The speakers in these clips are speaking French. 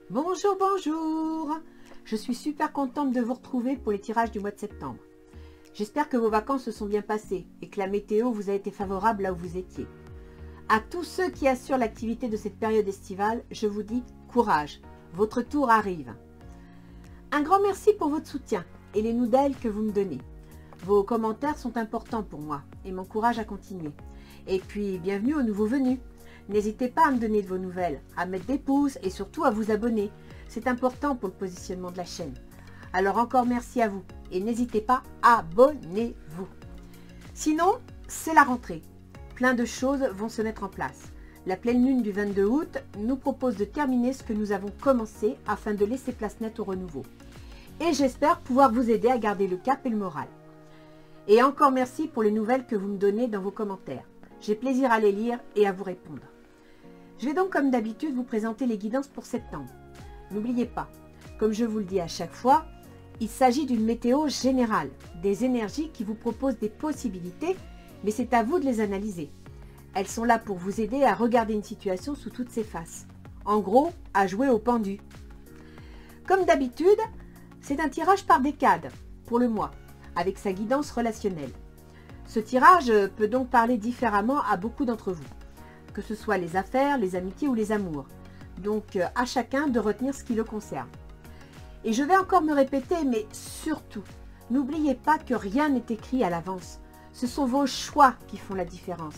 Bonjour, bonjour. Je suis super contente de vous retrouver pour les tirages du mois de septembre. J'espère que vos vacances se sont bien passées et que la météo vous a été favorable là où vous étiez. À tous ceux qui assurent l'activité de cette période estivale, je vous dis courage, votre tour arrive. Un grand merci pour votre soutien et les nouvelles que vous me donnez. Vos commentaires sont importants pour moi et m'encouragent à continuer. Et puis, bienvenue aux nouveaux venus. N'hésitez pas à me donner de vos nouvelles, à mettre des pouces et surtout à vous abonner. C'est important pour le positionnement de la chaîne. Alors encore merci à vous et n'hésitez pas, abonnez-vous. Sinon, c'est la rentrée. Plein de choses vont se mettre en place. La pleine lune du 22 août nous propose de terminer ce que nous avons commencé afin de laisser place nette au renouveau. Et j'espère pouvoir vous aider à garder le cap et le moral. Et encore merci pour les nouvelles que vous me donnez dans vos commentaires. J'ai plaisir à les lire et à vous répondre. Je vais donc comme d'habitude vous présenter les guidances pour septembre. N'oubliez pas, comme je vous le dis à chaque fois, il s'agit d'une météo générale, des énergies qui vous proposent des possibilités, mais c'est à vous de les analyser. Elles sont là pour vous aider à regarder une situation sous toutes ses faces. En gros, à jouer au pendu. Comme d'habitude, c'est un tirage par décade pour le mois, avec sa guidance relationnelle. Ce tirage peut donc parler différemment à beaucoup d'entre vous, que ce soit les affaires, les amitiés ou les amours. Donc à chacun de retenir ce qui le concerne. Et je vais encore me répéter, mais surtout, n'oubliez pas que rien n'est écrit à l'avance. Ce sont vos choix qui font la différence.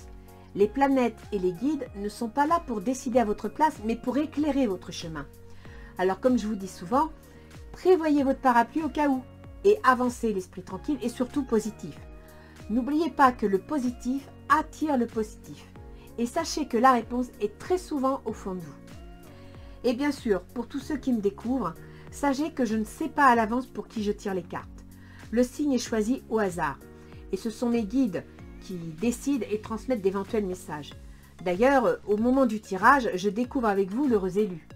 Les planètes et les guides ne sont pas là pour décider à votre place, mais pour éclairer votre chemin. Alors comme je vous dis souvent, prévoyez votre parapluie au cas où et avancez l'esprit tranquille et surtout positif. N'oubliez pas que le positif attire le positif. Et sachez que la réponse est très souvent au fond de vous. Et bien sûr, pour tous ceux qui me découvrent, sachez que je ne sais pas à l'avance pour qui je tire les cartes. Le signe est choisi au hasard. Et ce sont mes guides qui décident et transmettent d'éventuels messages. D'ailleurs, au moment du tirage, je découvre avec vous l'heureux élu.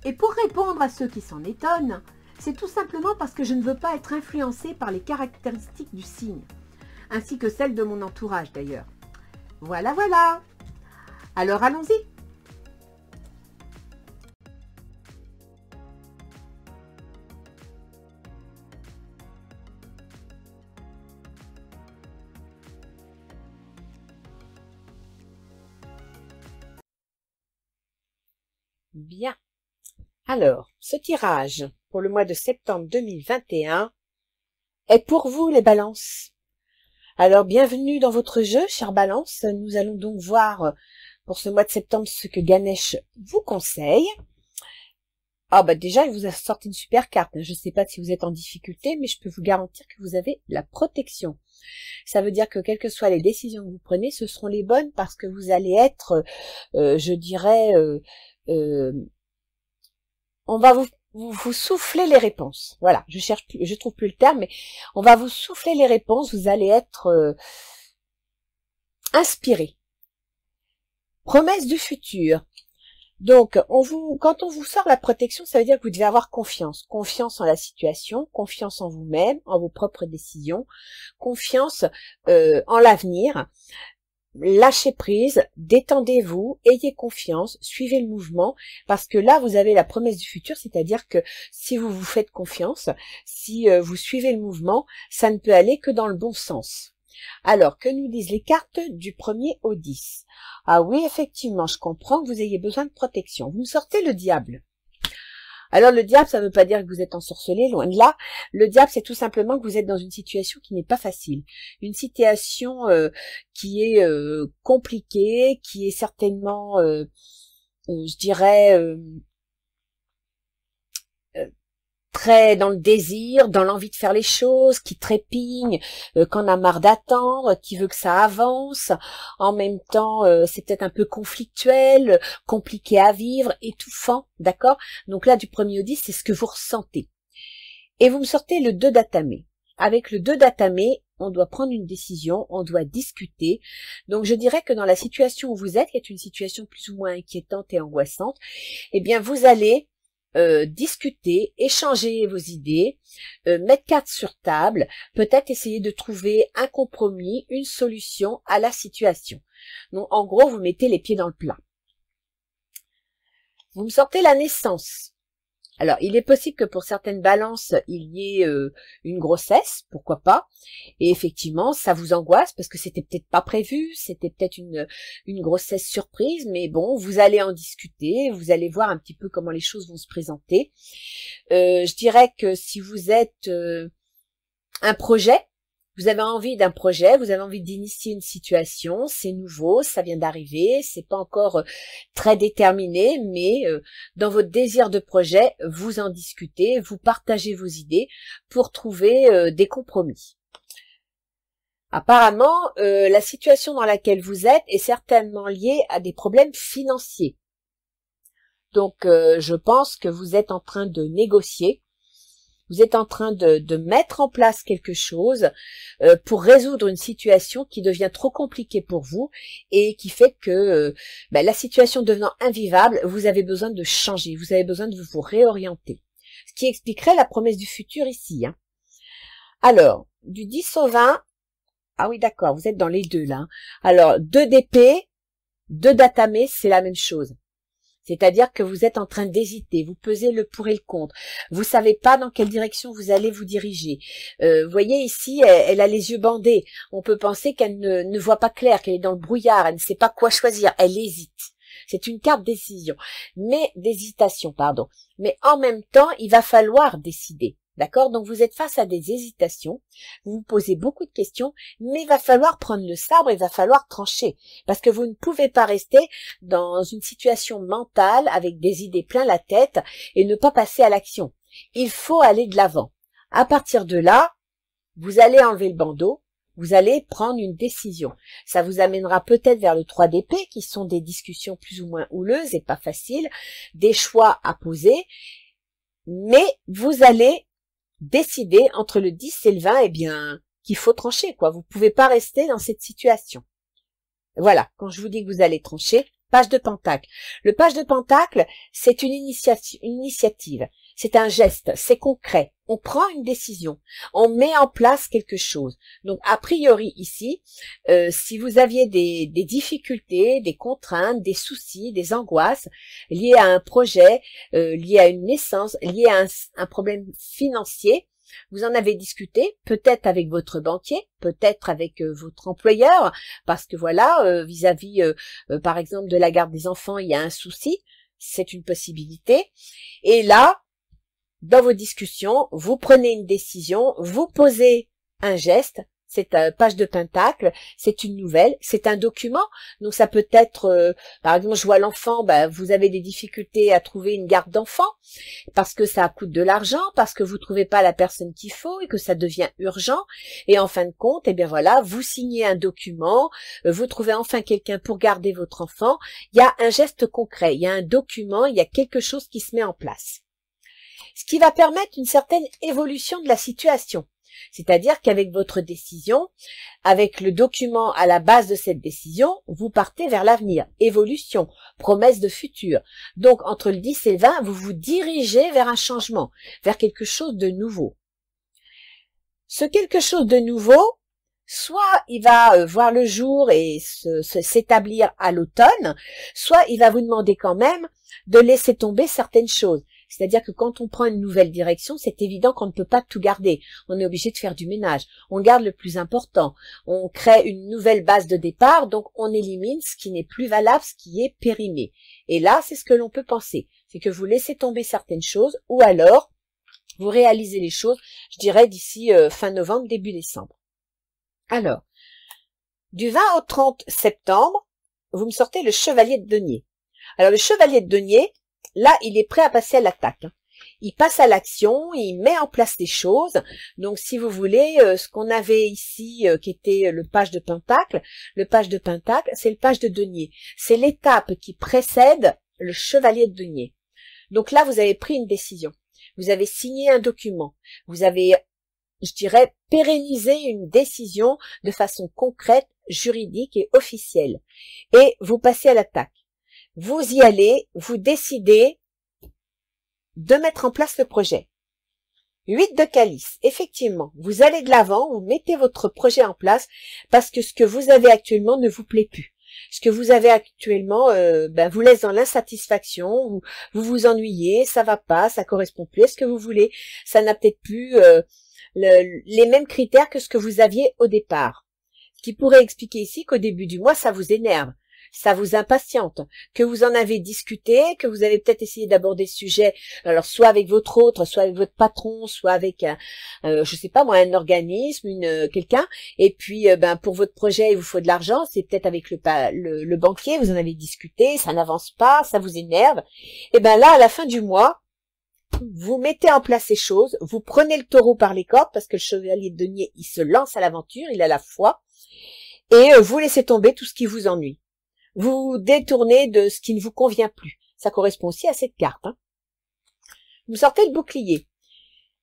Et pour répondre à ceux qui s'en étonnent, c'est tout simplement parce que je ne veux pas être influencée par les caractéristiques du signe, ainsi que celles de mon entourage d'ailleurs. Voilà, voilà. Alors allons-y. Bien. Alors, ce tirage pour le mois de septembre 2021 est pour vous les balances. Alors, bienvenue dans votre jeu, chère balance. Nous allons donc voir pour ce mois de septembre ce que Ganesh vous conseille. Ah bah déjà, il vous a sorti une super carte. Je ne sais pas si vous êtes en difficulté, mais je peux vous garantir que vous avez la protection. Ça veut dire que quelles que soient les décisions que vous prenez, ce seront les bonnes parce que vous allez être, je dirais, on va vous souffler les réponses. Voilà, je trouve plus le terme, mais on va vous souffler les réponses. Vous allez être inspiré. Promesse du futur. Donc, quand on vous sort la protection, ça veut dire que vous devez avoir confiance. Confiance en la situation, confiance en vous-même, en vos propres décisions, confiance en l'avenir. Lâchez prise, détendez-vous, ayez confiance, suivez le mouvement, parce que là, vous avez la promesse du futur, c'est-à-dire que si vous vous faites confiance, si vous suivez le mouvement, ça ne peut aller que dans le bon sens. Alors, que nous disent les cartes du 1er au 10? Ah oui, effectivement, je comprends que vous ayez besoin de protection. Vous me sortez le diable. Alors le diable, ça ne veut pas dire que vous êtes ensorcelé, loin de là. Le diable, c'est tout simplement que vous êtes dans une situation qui n'est pas facile. Une situation qui est compliquée, qui est certainement, je dirais, très dans le désir, dans l'envie de faire les choses, qui trépigne, qu'on a marre d'attendre, qui veut que ça avance. En même temps, c'est peut-être un peu conflictuel, compliqué à vivre, étouffant, d'accord? Donc là, du 1er au 10, c'est ce que vous ressentez. Et vous me sortez le 2 d'atamé. Avec le 2 d'atamé, on doit prendre une décision, on doit discuter. Donc je dirais que dans la situation où vous êtes, qui est une situation plus ou moins inquiétante et angoissante, eh bien vous allez discuter, échanger vos idées, mettre carte sur table, peut-être essayer de trouver un compromis, une solution à la situation. Donc en gros, vous mettez les pieds dans le plat. Vous me sortez la naissance. Alors, il est possible que pour certaines balances, il y ait une grossesse, pourquoi pas. Et effectivement, ça vous angoisse parce que c'était peut-être pas prévu, c'était peut-être une grossesse surprise, mais bon, vous allez en discuter, vous allez voir un petit peu comment les choses vont se présenter. Je dirais que si vous êtes un projet, vous avez envie d'un projet, vous avez envie d'initier une situation, c'est nouveau, ça vient d'arriver, c'est pas encore très déterminé, mais dans votre désir de projet, vous en discutez, vous partagez vos idées pour trouver des compromis. Apparemment, la situation dans laquelle vous êtes est certainement liée à des problèmes financiers. Donc, je pense que vous êtes en train de négocier. Vous êtes en train de mettre en place quelque chose pour résoudre une situation qui devient trop compliquée pour vous et qui fait que la situation devenant invivable, vous avez besoin de changer, vous avez besoin de vous réorienter. Ce qui expliquerait la promesse du futur ici. Hein. Alors, du 10 au 20, ah oui d'accord, vous êtes dans les deux là. Hein. Alors, 2 d'épée, 2 d'atamé, c'est la même chose. C'est-à-dire que vous êtes en train d'hésiter, vous pesez le pour et le contre. Vous savez pas dans quelle direction vous allez vous diriger. Vous voyez ici, elle a les yeux bandés. On peut penser qu'elle ne voit pas clair, qu'elle est dans le brouillard, elle ne sait pas quoi choisir, elle hésite. C'est une carte d'hésitation, pardon. Mais en même temps, il va falloir décider. D'accord? Donc vous êtes face à des hésitations, vous vous posez beaucoup de questions, mais il va falloir prendre le sabre, il va falloir trancher, parce que vous ne pouvez pas rester dans une situation mentale avec des idées plein la tête et ne pas passer à l'action. Il faut aller de l'avant. À partir de là, vous allez enlever le bandeau, vous allez prendre une décision. Ça vous amènera peut-être vers le 3 d'épée, qui sont des discussions plus ou moins houleuses et pas faciles, des choix à poser, mais vous allez décider entre le 10 et le 20, eh bien, qu'il faut trancher, quoi. Vous pouvez pas rester dans cette situation. Voilà. Quand je vous dis que vous allez trancher, page de pentacle. Le page de pentacle, c'est une initiative. C'est un geste. C'est concret. On prend une décision. On met en place quelque chose. Donc, a priori, ici, si vous aviez des difficultés, des contraintes, des soucis, des angoisses liées à un projet, liées à une naissance, liées à un problème financier, vous en avez discuté, peut-être avec votre banquier, peut-être avec votre employeur, parce que voilà, vis-à-vis, par exemple, de la garde des enfants, il y a un souci, c'est une possibilité. Et là, dans vos discussions, vous prenez une décision, vous posez un geste, c'est une page de pentacle, c'est une nouvelle, c'est un document. Donc ça peut être, par exemple, je vois l'enfant, vous avez des difficultés à trouver une garde d'enfant parce que ça coûte de l'argent, parce que vous trouvez pas la personne qu'il faut et que ça devient urgent. Et en fin de compte, eh bien voilà, vous signez un document, vous trouvez enfin quelqu'un pour garder votre enfant. Il y a un geste concret, il y a un document, il y a quelque chose qui se met en place. Ce qui va permettre une certaine évolution de la situation. C'est-à-dire qu'avec votre décision, avec le document à la base de cette décision, vous partez vers l'avenir, évolution, promesse de futur. Donc, entre le 10 et le 20, vous vous dirigez vers un changement, vers quelque chose de nouveau. Ce quelque chose de nouveau, soit il va voir le jour et s'établir à l'automne, soit il va vous demander quand même de laisser tomber certaines choses. C'est-à-dire que quand on prend une nouvelle direction, c'est évident qu'on ne peut pas tout garder. On est obligé de faire du ménage. On garde le plus important. On crée une nouvelle base de départ, donc on élimine ce qui n'est plus valable, ce qui est périmé. Et là, c'est ce que l'on peut penser. C'est que vous laissez tomber certaines choses, ou alors, vous réalisez les choses, je dirais, d'ici fin novembre, début décembre. Alors, du 20 au 30 septembre, vous me sortez le chevalier de denier. Alors, le chevalier de denier, là, il est prêt à passer à l'attaque. Il passe à l'action, il met en place des choses. Donc, si vous voulez, ce qu'on avait ici, qui était le page de pentacle, c'est le page de denier. C'est l'étape qui précède le chevalier de denier. Donc là, vous avez pris une décision. Vous avez signé un document. Vous avez, je dirais, pérennisé une décision de façon concrète, juridique et officielle. Et vous passez à l'attaque. Vous y allez, vous décidez de mettre en place le projet. 8 de calice, effectivement, vous allez de l'avant, vous mettez votre projet en place parce que ce que vous avez actuellement ne vous plaît plus. Ce que vous avez actuellement vous laisse dans l'insatisfaction, vous vous ennuyez, ça va pas, ça correspond plus à ce que vous voulez, ça n'a peut-être plus les mêmes critères que ce que vous aviez au départ. Ce qui pourrait expliquer ici qu'au début du mois, ça vous énerve, ça vous impatiente, que vous en avez discuté, que vous avez peut-être essayé d'aborder ce sujet, alors soit avec votre autre, soit avec votre patron, soit avec je sais pas moi, un organisme, quelqu'un, et puis pour votre projet, il vous faut de l'argent, c'est peut-être avec le banquier, vous en avez discuté, ça n'avance pas, ça vous énerve, et là, à la fin du mois, vous mettez en place ces choses, vous prenez le taureau par les cordes, parce que le chevalier de denier, il se lance à l'aventure, il a la foi, et vous laissez tomber tout ce qui vous ennuie. Vous détournez de ce qui ne vous convient plus. Ça correspond aussi à cette carte. Vous sortez le bouclier.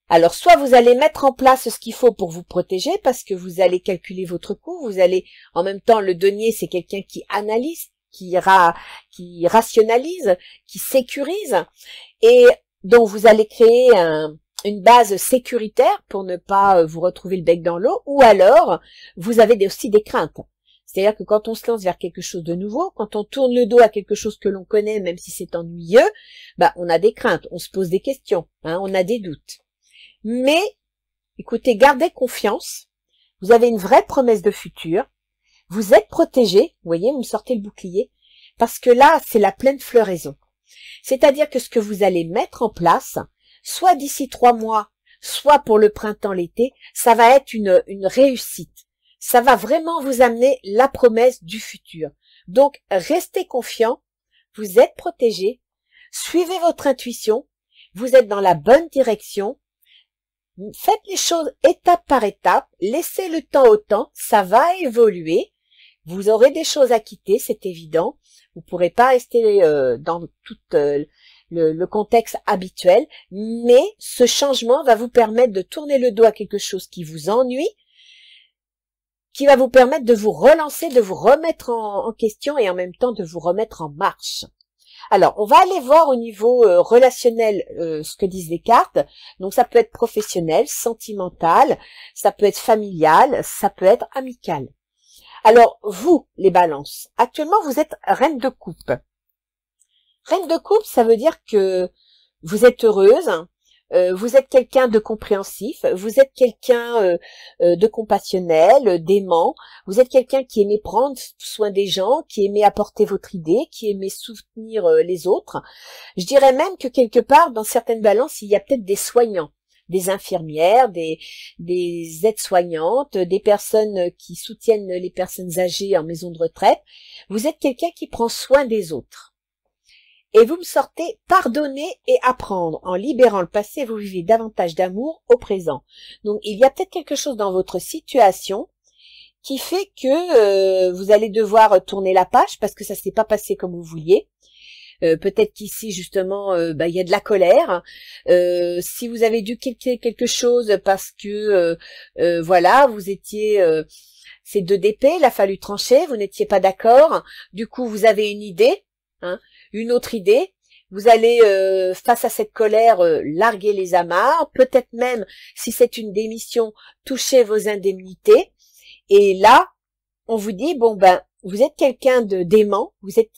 Alors, soit vous allez mettre en place ce qu'il faut pour vous protéger, parce que vous allez calculer votre coût, vous allez, en même temps, le denier, c'est quelqu'un qui analyse, qui rationalise, qui sécurise, et dont vous allez créer une base sécuritaire pour ne pas vous retrouver le bec dans l'eau, ou alors, vous avez aussi des craintes. C'est-à-dire que quand on se lance vers quelque chose de nouveau, quand on tourne le dos à quelque chose que l'on connaît, même si c'est ennuyeux, on a des craintes, on se pose des questions, on a des doutes. Mais, écoutez, gardez confiance, vous avez une vraie promesse de futur, vous êtes protégé, vous voyez, vous me sortez le bouclier, parce que là, c'est la pleine floraison. C'est-à-dire que ce que vous allez mettre en place, soit d'ici 3 mois, soit pour le printemps, l'été, ça va être une réussite. Ça va vraiment vous amener la promesse du futur. Donc, restez confiant, vous êtes protégé, suivez votre intuition, vous êtes dans la bonne direction, faites les choses étape par étape, laissez le temps au temps, ça va évoluer, vous aurez des choses à quitter, c'est évident, vous ne pourrez pas rester dans tout le contexte habituel, mais ce changement va vous permettre de tourner le dos à quelque chose qui vous ennuie, qui va vous permettre de vous relancer, de vous remettre en question et en même temps de vous remettre en marche. Alors, on va aller voir au niveau relationnel ce que disent les cartes. Donc, ça peut être professionnel, sentimental, ça peut être familial, ça peut être amical. Alors, vous, les balances, actuellement, vous êtes reine de coupe. Reine de coupe, ça veut dire que vous êtes heureuse, vous êtes quelqu'un de compréhensif, vous êtes quelqu'un de compassionnel, d'aimant, vous êtes quelqu'un qui aimait prendre soin des gens, qui aimait apporter votre idée, qui aimait soutenir les autres. Je dirais même que quelque part, dans certaines balances, il y a peut-être des soignants, des infirmières, des aides-soignantes, des personnes qui soutiennent les personnes âgées en maison de retraite. Vous êtes quelqu'un qui prend soin des autres. Et vous me sortez pardonner et apprendre. En libérant le passé, vous vivez davantage d'amour au présent. Donc, il y a peut-être quelque chose dans votre situation qui fait que vous allez devoir tourner la page parce que ça s'est pas passé comme vous vouliez. Peut-être qu'ici, justement, il y a de la colère. Si vous avez dû quitter quelque chose parce que, vous étiez... c'est 2 d'épée, il a fallu trancher, vous n'étiez pas d'accord. Du coup, vous avez une idée, une autre idée, vous allez face à cette colère larguer les amarres, peut-être même si c'est une démission, toucher vos indemnités, et là on vous dit vous êtes quelqu'un de d'aimant, vous êtes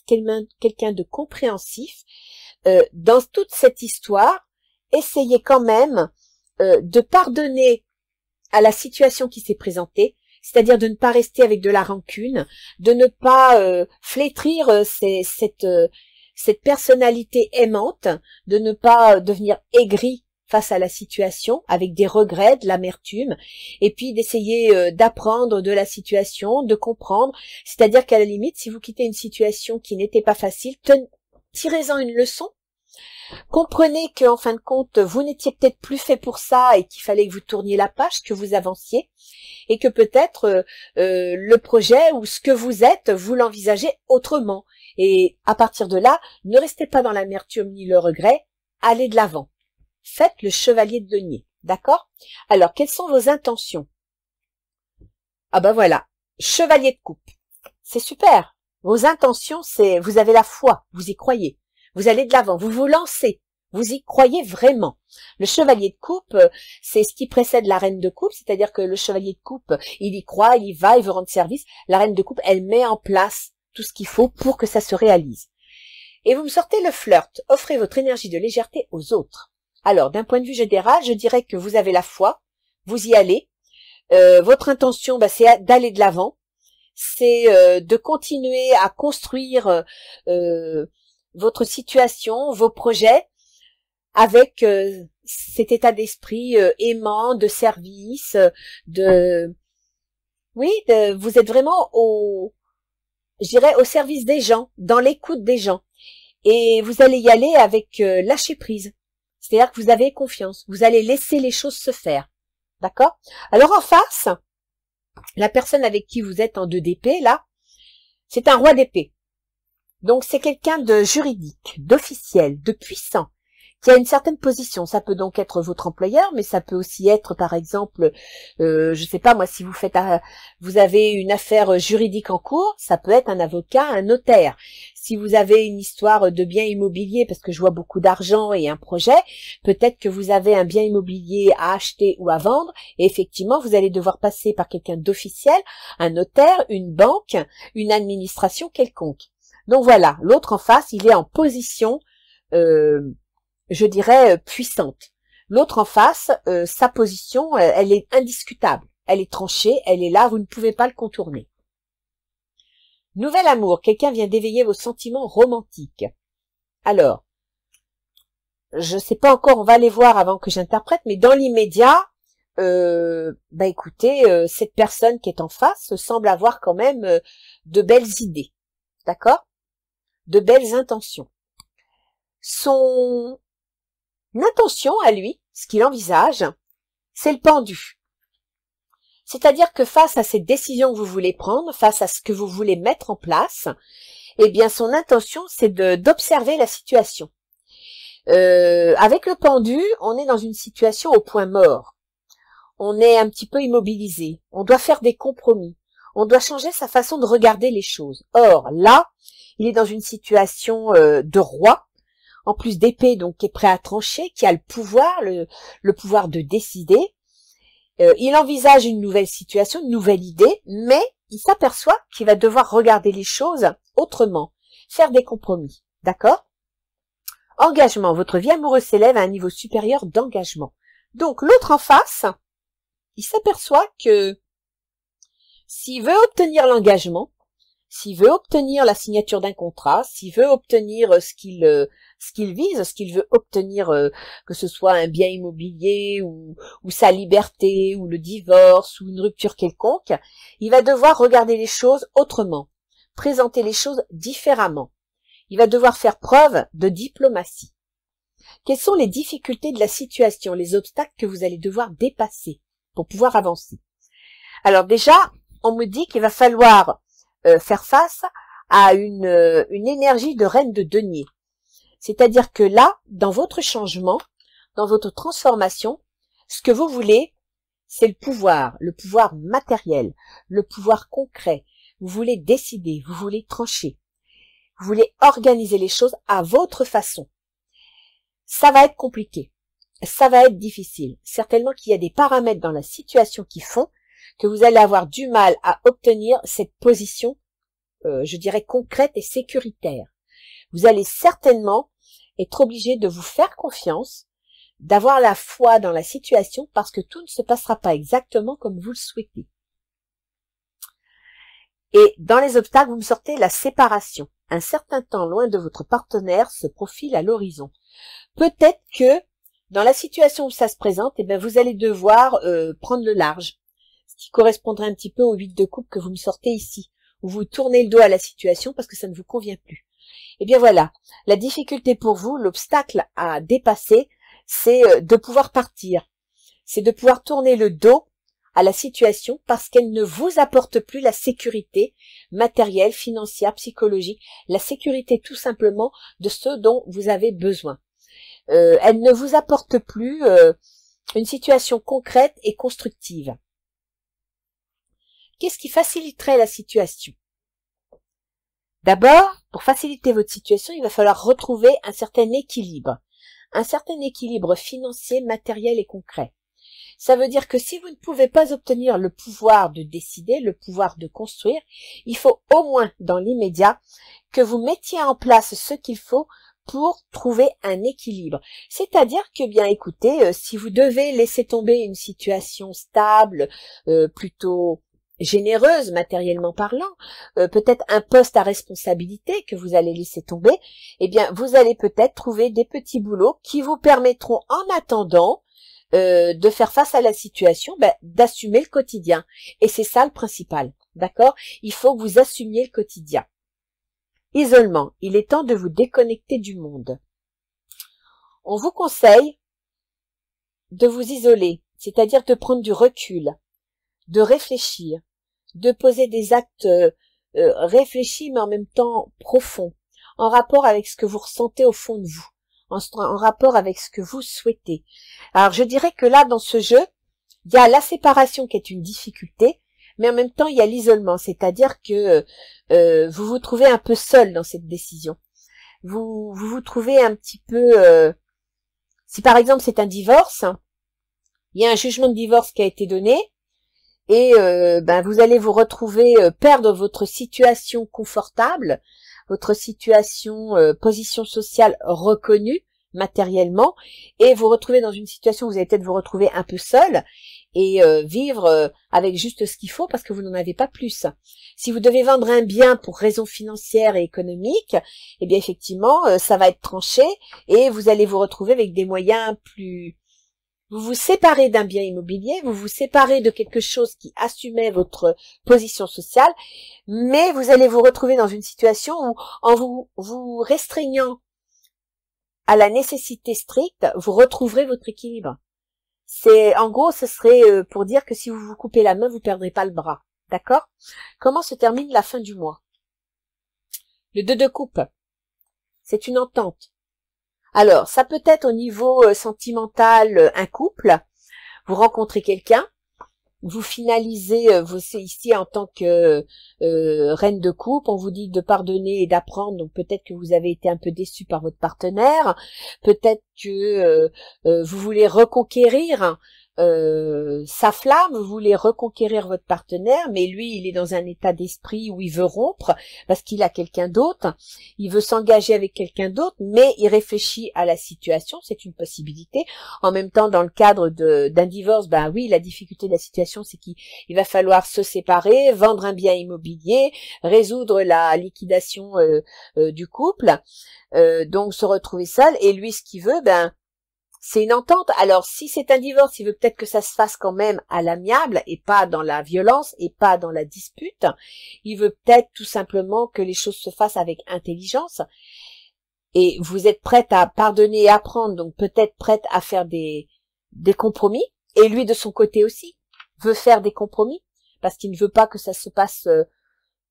quelqu'un de compréhensif, dans toute cette histoire, essayez quand même de pardonner à la situation qui s'est présentée, c'est-à-dire de ne pas rester avec de la rancune, de ne pas flétrir cette personnalité aimante, de ne pas devenir aigri face à la situation avec des regrets, de l'amertume, et puis d'essayer d'apprendre de la situation, de comprendre, c'est-à-dire qu'à la limite, si vous quittez une situation qui n'était pas facile, tirez-en une leçon. Comprenez qu'en fin de compte, vous n'étiez peut-être plus fait pour ça et qu'il fallait que vous tourniez la page, que vous avanciez, et que peut-être le projet ou ce que vous êtes, vous l'envisagez autrement. Et à partir de là, ne restez pas dans l'amertume ni le regret, allez de l'avant. Faites le chevalier de denier, d'accord? Alors, quelles sont vos intentions? Ah voilà, chevalier de coupe. C'est super. Vos intentions, c'est vous avez la foi, vous y croyez. Vous allez de l'avant, vous vous lancez, vous y croyez vraiment. Le chevalier de coupe, c'est ce qui précède la reine de coupe, c'est-à-dire que le chevalier de coupe, il y croit, il y va, il veut rendre service. La reine de coupe, elle met en place tout ce qu'il faut pour que ça se réalise. Et vous me sortez le flirt. Offrez votre énergie de légèreté aux autres. Alors, d'un point de vue général, je dirais que vous avez la foi, vous y allez. Votre intention, c'est d'aller de l'avant. C'est de continuer à construire votre situation, vos projets, avec cet état d'esprit aimant, de service, vous êtes vraiment je dirais au service des gens, dans l'écoute des gens. Et vous allez y aller avec lâcher prise. C'est-à-dire que vous avez confiance. Vous allez laisser les choses se faire. D'accord? Alors en face, la personne avec qui vous êtes en 2 d'épée, là, c'est un roi d'épée. Donc c'est quelqu'un de juridique, d'officiel, de puissant, qui a une certaine position. Ça peut donc être votre employeur, mais ça peut aussi être, par exemple, je sais pas moi, si vous avez une affaire juridique en cours, ça peut être un avocat, un notaire. Si vous avez une histoire de bien immobilier, parce que je vois beaucoup d'argent et un projet, peut-être que vous avez un bien immobilier à acheter ou à vendre, et effectivement, vous allez devoir passer par quelqu'un d'officiel, un notaire, une banque, une administration quelconque. Donc voilà, l'autre en face, il est en position je dirais puissante. L'autre en face, sa position, elle est indiscutable. Elle est tranchée, elle est là, vous ne pouvez pas le contourner. Nouvel amour, quelqu'un vient d'éveiller vos sentiments romantiques. Alors, je sais pas encore, on va les voir avant que j'interprète, mais dans l'immédiat, écoutez, cette personne qui est en face semble avoir quand même de belles idées. D'accord? De belles intentions. Son intention à lui, ce qu'il envisage, c'est le pendu. C'est-à-dire que face à cette décision que vous voulez prendre, face à ce que vous voulez mettre en place, eh bien son intention c'est d'observer la situation. Avec le pendu, on est dans une situation au point mort. On est un petit peu immobilisé. On doit faire des compromis. On doit changer sa façon de regarder les choses. Or, là, il est dans une situation de roi, en plus d'épée, donc qui est prêt à trancher, qui a le pouvoir de décider. Il envisage une nouvelle situation, une nouvelle idée, mais il s'aperçoit qu'il va devoir regarder les choses autrement, faire des compromis. D'accord? Engagement. Votre vie amoureuse s'élève à un niveau supérieur d'engagement. Donc l'autre en face, il s'aperçoit que s'il veut obtenir l'engagement, s'il veut obtenir la signature d'un contrat, s'il veut obtenir ce qu'il vise, ce qu'il veut obtenir, que ce soit un bien immobilier ou sa liberté ou le divorce ou une rupture quelconque, il va devoir regarder les choses autrement, présenter les choses différemment. Il va devoir faire preuve de diplomatie. Quelles sont les difficultés de la situation, les obstacles que vous allez devoir dépasser pour pouvoir avancer? Alors déjà, on me dit qu'il va falloir faire face à une énergie de reine de denier. C'est-à-dire que là, dans votre changement, dans votre transformation, ce que vous voulez, c'est le pouvoir matériel, le pouvoir concret. Vous voulez décider, vous voulez trancher, vous voulez organiser les choses à votre façon. Ça va être compliqué, ça va être difficile. Certainement qu'il y a des paramètres dans la situation qui font que vous allez avoir du mal à obtenir cette position, je dirais concrète et sécuritaire. Vous allez certainement être obligé de vous faire confiance, d'avoir la foi dans la situation parce que tout ne se passera pas exactement comme vous le souhaitez. Et dans les obstacles, vous me sortez la séparation. Un certain temps loin de votre partenaire se profile à l'horizon. Peut-être que dans la situation où ça se présente, vous allez devoir prendre le large, ce qui correspondrait un petit peu au 8 de coupe que vous me sortez ici, où vous tournez le dos à la situation parce que ça ne vous convient plus. Eh bien voilà, la difficulté pour vous, l'obstacle à dépasser, c'est de pouvoir partir, c'est de pouvoir tourner le dos à la situation parce qu'elle ne vous apporte plus la sécurité matérielle, financière, psychologique, la sécurité tout simplement de ce dont vous avez besoin. Elle ne vous apporte plus une situation concrète et constructive. Qu'est-ce qui faciliterait la situation? D'abord, pour faciliter votre situation, il va falloir retrouver un certain équilibre financier, matériel et concret. Ça veut dire que si vous ne pouvez pas obtenir le pouvoir de décider, le pouvoir de construire, il faut au moins dans l'immédiat que vous mettiez en place ce qu'il faut pour trouver un équilibre. C'est-à-dire que, bien écoutez, si vous devez laisser tomber une situation stable, plutôt généreuse matériellement parlant, peut-être un poste à responsabilité que vous allez laisser tomber, eh bien vous allez peut-être trouver des petits boulots qui vous permettront en attendant de faire face à la situation, d'assumer le quotidien. Et c'est ça le principal, d'accord? Il faut que vous assumiez le quotidien. Isolement, il est temps de vous déconnecter du monde. On vous conseille de vous isoler, c'est-à-dire de prendre du recul, de réfléchir, de poser des actes réfléchis mais en même temps profonds, en rapport avec ce que vous ressentez au fond de vous, en rapport avec ce que vous souhaitez. Alors je dirais que là, dans ce jeu, il y a la séparation qui est une difficulté, mais en même temps, il y a l'isolement, c'est-à-dire que vous vous trouvez un peu seul dans cette décision. Vous vous trouvez un petit peu... si par exemple c'est un divorce, il y a un jugement de divorce qui a été donné, et vous allez vous retrouver perdre votre situation confortable, votre situation, position sociale reconnue matériellement, et vous retrouver dans une situation où vous allez peut-être vous retrouver un peu seul, et vivre avec juste ce qu'il faut parce que vous n'en avez pas plus. Si vous devez vendre un bien pour raisons financières et économiques, eh bien effectivement, ça va être tranché et vous allez vous retrouver avec des moyens plus... Vous vous séparez d'un bien immobilier, vous vous séparez de quelque chose qui assumait votre position sociale, mais vous allez vous retrouver dans une situation où, en vous restreignant à la nécessité stricte, vous retrouverez votre équilibre. En gros, ce serait pour dire que si vous vous coupez la main, vous perdrez pas le bras. D'accord? Comment se termine la fin du mois? Le 2 de coupe. C'est une entente. Alors, ça peut être au niveau sentimental, un couple. Vous rencontrez quelqu'un. Vous finalisez, vous ici en tant que reine de coupe, on vous dit de pardonner et d'apprendre, donc peut-être que vous avez été un peu déçu par votre partenaire, peut-être que vous voulez reconquérir sa flamme, vous voulez reconquérir votre partenaire, mais lui, il est dans un état d'esprit où il veut rompre parce qu'il a quelqu'un d'autre, il veut s'engager avec quelqu'un d'autre, mais il réfléchit à la situation, c'est une possibilité. En même temps, dans le cadre d'un divorce, oui, la difficulté de la situation, c'est qu'il va falloir se séparer, vendre un bien immobilier, résoudre la liquidation du couple, donc se retrouver seul, et lui, ce qu'il veut, c'est une entente. Alors, si c'est un divorce, il veut peut-être que ça se fasse quand même à l'amiable et pas dans la violence et pas dans la dispute. Il veut peut-être tout simplement que les choses se fassent avec intelligence. Et vous êtes prête à pardonner et apprendre, donc peut-être prête à faire des compromis. Et lui, de son côté aussi, veut faire des compromis parce qu'il ne veut pas que ça se passe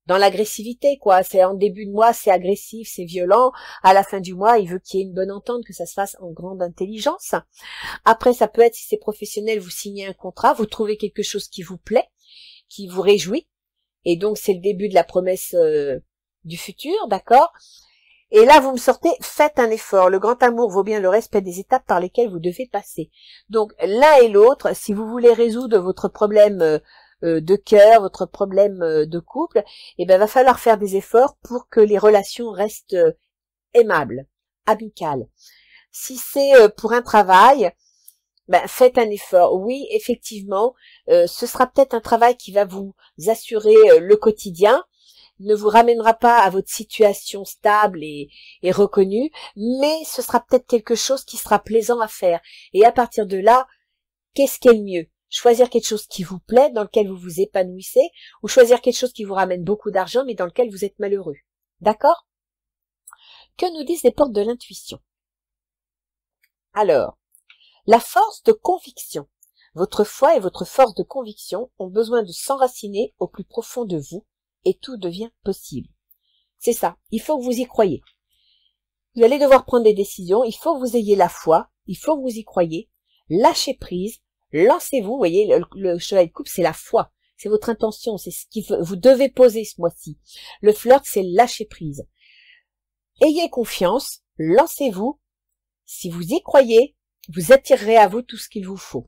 dans l'agressivité, quoi. C'est en début de mois, c'est agressif, c'est violent. À la fin du mois, il veut qu'il y ait une bonne entente, que ça se fasse en grande intelligence. Après, ça peut être, si c'est professionnel, vous signez un contrat, vous trouvez quelque chose qui vous plaît, qui vous réjouit. Et donc, c'est le début de la promesse du futur, d'accord? Et là, vous me sortez, faites un effort. Le grand amour vaut bien le respect des étapes par lesquelles vous devez passer. Donc, l'un et l'autre, si vous voulez résoudre votre problème de cœur, votre problème de couple, va falloir faire des efforts pour que les relations restent aimables, amicales. Si c'est pour un travail, faites un effort. Oui, effectivement, ce sera peut-être un travail qui va vous assurer le quotidien, ne vous ramènera pas à votre situation stable et reconnue, mais ce sera peut-être quelque chose qui sera plaisant à faire. Et à partir de là, qu'est-ce qui est le mieux? Choisir quelque chose qui vous plaît, dans lequel vous vous épanouissez, ou choisir quelque chose qui vous ramène beaucoup d'argent, mais dans lequel vous êtes malheureux. D'accord? Que nous disent les portes de l'intuition? Alors, la force de conviction. Votre foi et votre force de conviction ont besoin de s'enraciner au plus profond de vous, et tout devient possible. C'est ça, il faut que vous y croyez. Vous allez devoir prendre des décisions, il faut que vous ayez la foi, il faut que vous y croyez, lâchez prise, lancez-vous. Vous voyez, le cheval de coupe, c'est la foi, c'est votre intention, c'est ce que vous devez poser ce mois-ci. Le flirt, c'est lâcher prise. Ayez confiance, lancez-vous. Si vous y croyez, vous attirerez à vous tout ce qu'il vous faut.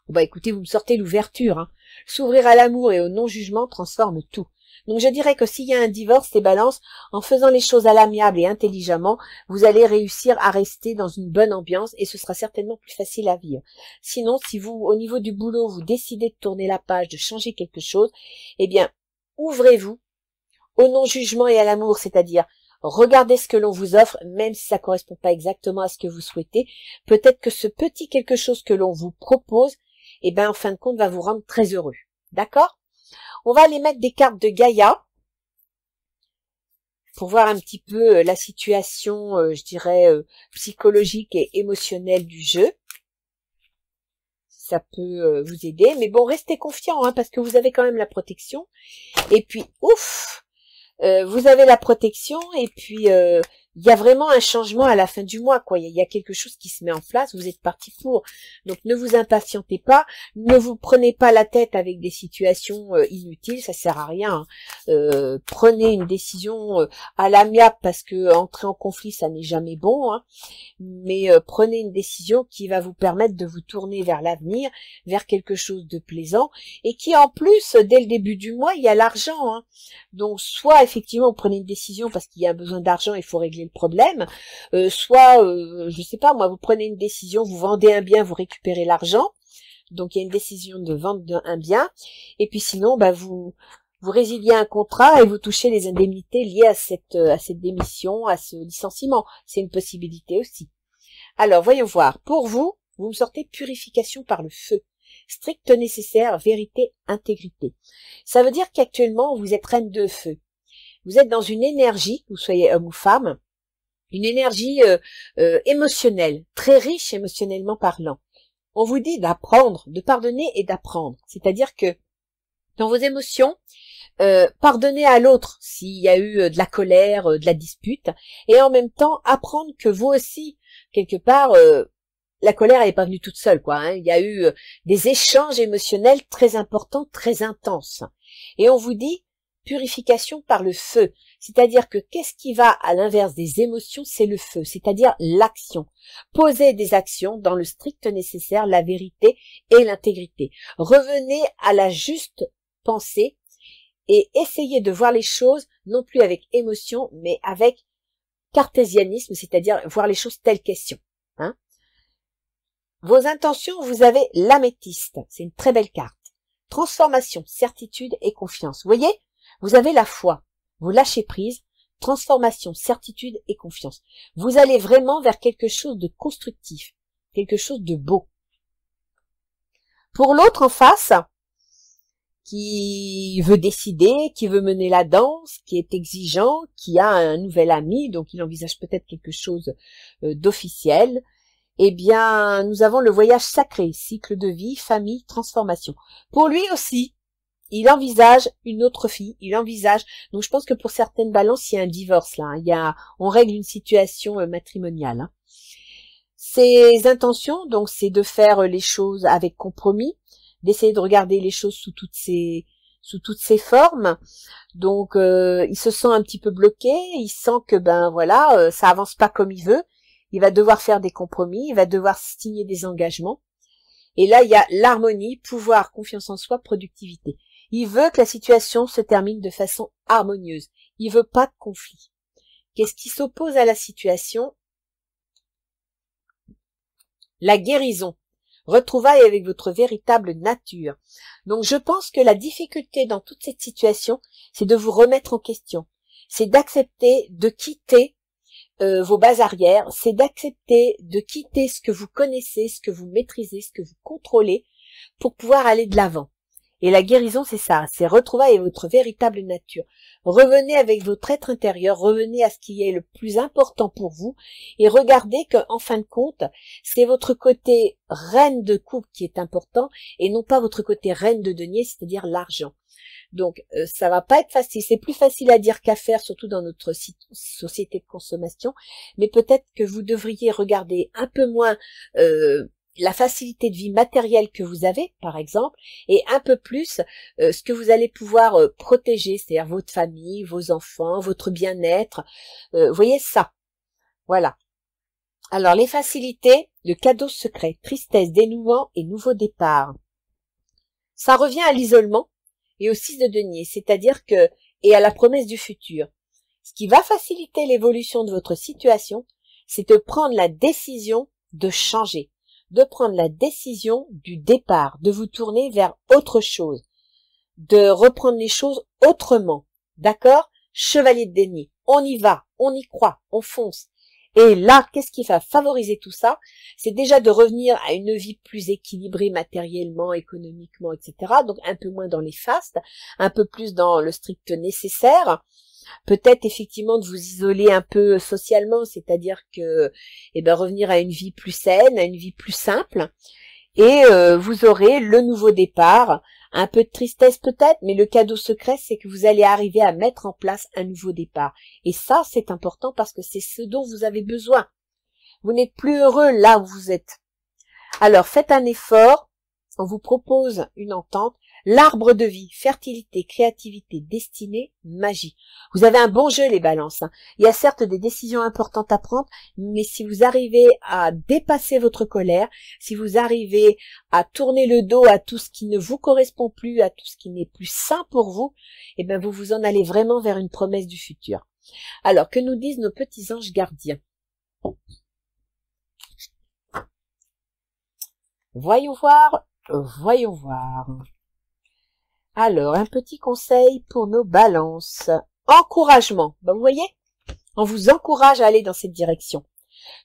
Bah écoutez, vous me sortez l'ouverture. Hein. S'ouvrir à l'amour et au non-jugement transforme tout. Donc je dirais que s'il y a un divorce, les balances, en faisant les choses à l'amiable et intelligemment, vous allez réussir à rester dans une bonne ambiance et ce sera certainement plus facile à vivre. Sinon, si vous, au niveau du boulot, vous décidez de tourner la page, de changer quelque chose, eh bien, ouvrez-vous au non-jugement et à l'amour, c'est-à-dire regardez ce que l'on vous offre, même si ça correspond pas exactement à ce que vous souhaitez. Peut-être que ce petit quelque chose que l'on vous propose, eh ben, en fin de compte, va vous rendre très heureux. D'accord? On va aller mettre des cartes de Gaïa pour voir un petit peu la situation, je dirais, psychologique et émotionnelle du jeu. Ça peut vous aider. Mais bon, restez confiants, hein, parce que vous avez quand même la protection. Et puis, ouf, vous avez la protection et puis il y a vraiment un changement à la fin du mois, quoi. Il y a quelque chose qui se met en place, vous êtes parti pour. Donc ne vous impatientez pas, ne vous prenez pas la tête avec des situations inutiles, ça sert à rien. Prenez une décision à l'amiable parce que entrer en conflit, ça n'est jamais bon, hein. Mais prenez une décision qui va vous permettre de vous tourner vers l'avenir, vers quelque chose de plaisant et qui en plus, dès le début du mois, il y a l'argent, hein. Donc soit effectivement vous prenez une décision parce qu'il y a besoin d'argent, il faut régler le problème, soit je sais pas moi, vous prenez une décision, vous vendez un bien, vous récupérez l'argent, donc il y a une décision de vente d'un bien, et puis sinon bah vous résiliez un contrat et vous touchez les indemnités liées à cette démission, à ce licenciement. C'est une possibilité aussi. Alors voyons voir. Pour vous, vous me sortez purification par le feu. Strict nécessaire, vérité, intégrité. Ça veut dire qu'actuellement, vous êtes reine de feu. Vous êtes dans une énergie, que vous soyez homme ou femme, une énergie émotionnelle, très riche émotionnellement parlant. On vous dit d'apprendre, de pardonner et d'apprendre. C'est-à-dire que dans vos émotions, pardonnez à l'autre s'il y a eu de la colère, de la dispute, et en même temps apprendre que vous aussi, quelque part, la colère n'est pas venue toute seule, quoi. Hein. Il y a eu des échanges émotionnels très importants, très intenses. Et on vous dit purification par le feu. C'est-à-dire que qu'est-ce qui va à l'inverse des émotions, c'est le feu, c'est-à-dire l'action. Posez des actions dans le strict nécessaire, la vérité et l'intégrité. Revenez à la juste pensée et essayez de voir les choses non plus avec émotion, mais avec cartésianisme, c'est-à-dire voir les choses telles qu'elles sont. Hein. Vos intentions, vous avez l'améthyste, c'est une très belle carte. Transformation, certitude et confiance. Vous voyez, vous avez la foi, vous lâchez prise, transformation, certitude et confiance. Vous allez vraiment vers quelque chose de constructif, quelque chose de beau. Pour l'autre en face, qui veut décider, qui veut mener la danse, qui est exigeant, qui a un nouvel ami, donc il envisage peut-être quelque chose d'officiel, eh bien, nous avons le voyage sacré, cycle de vie, famille, transformation. Pour lui aussi, il envisage une autre fille, il envisage, donc je pense que pour certaines balances, il y a un divorce là, hein, on règle une situation matrimoniale. Hein. Ses intentions, donc, c'est de faire les choses avec compromis, d'essayer de regarder les choses sous toutes ces formes. Donc il se sent un petit peu bloqué, il sent que ben voilà, ça avance pas comme il veut. Il va devoir faire des compromis, il va devoir signer des engagements. Et là, il y a l'harmonie, pouvoir, confiance en soi, productivité. Il veut que la situation se termine de façon harmonieuse. Il veut pas de conflit. Qu'est-ce qui s'oppose à la situation? La guérison. Retrouvailles avec votre véritable nature. Donc je pense que la difficulté dans toute cette situation, c'est de vous remettre en question. C'est d'accepter de quitter vos bases arrières, c'est d'accepter de quitter ce que vous connaissez, ce que vous maîtrisez, ce que vous contrôlez, pour pouvoir aller de l'avant. Et la guérison, c'est ça, c'est retrouvailles avec votre véritable nature. Revenez avec votre être intérieur, revenez à ce qui est le plus important pour vous, et regardez qu'en fin de compte, c'est votre côté reine de coupe qui est important, et non pas votre côté reine de denier, c'est-à-dire l'argent. Donc, ça va pas être facile. C'est plus facile à dire qu'à faire, surtout dans notre société de consommation. Mais peut-être que vous devriez regarder un peu moins la facilité de vie matérielle que vous avez, par exemple, et un peu plus ce que vous allez pouvoir protéger, c'est-à-dire votre famille, vos enfants, votre bien-être. Vous voyez ça. Voilà. Alors, les facilités, le cadeau secret, tristesse, dénouement et nouveau départ. Ça revient à l'isolement et au 6 de denier, c'est-à-dire que, et à la promesse du futur. Ce qui va faciliter l'évolution de votre situation, c'est de prendre la décision de changer, de prendre la décision du départ, de vous tourner vers autre chose, de reprendre les choses autrement. D'accord? Chevalier de denier. On y va, on y croit, on fonce. Et là, qu'est-ce qui va favoriser tout ça? C'est déjà de revenir à une vie plus équilibrée matériellement, économiquement, etc. Donc un peu moins dans les fastes, un peu plus dans le strict nécessaire. Peut-être effectivement de vous isoler un peu socialement, c'est-à-dire que revenir à une vie plus saine, à une vie plus simple. Et vous aurez le nouveau départ, un peu de tristesse peut-être, mais le cadeau secret, c'est que vous allez arriver à mettre en place un nouveau départ. Et ça, c'est important parce que c'est ce dont vous avez besoin. Vous n'êtes plus heureux là où vous êtes. Alors, faites un effort. On vous propose une entente. L'arbre de vie, fertilité, créativité, destinée, magie. Vous avez un bon jeu, les balances. Il y a certes des décisions importantes à prendre, mais si vous arrivez à dépasser votre colère, si vous arrivez à tourner le dos à tout ce qui ne vous correspond plus, à tout ce qui n'est plus sain pour vous, vous vous en allez vraiment vers une promesse du futur. Alors, que nous disent nos petits anges gardiens? Voyons voir, voyons voir. Alors, un petit conseil pour nos balances. Encouragement. Vous voyez, on vous encourage à aller dans cette direction.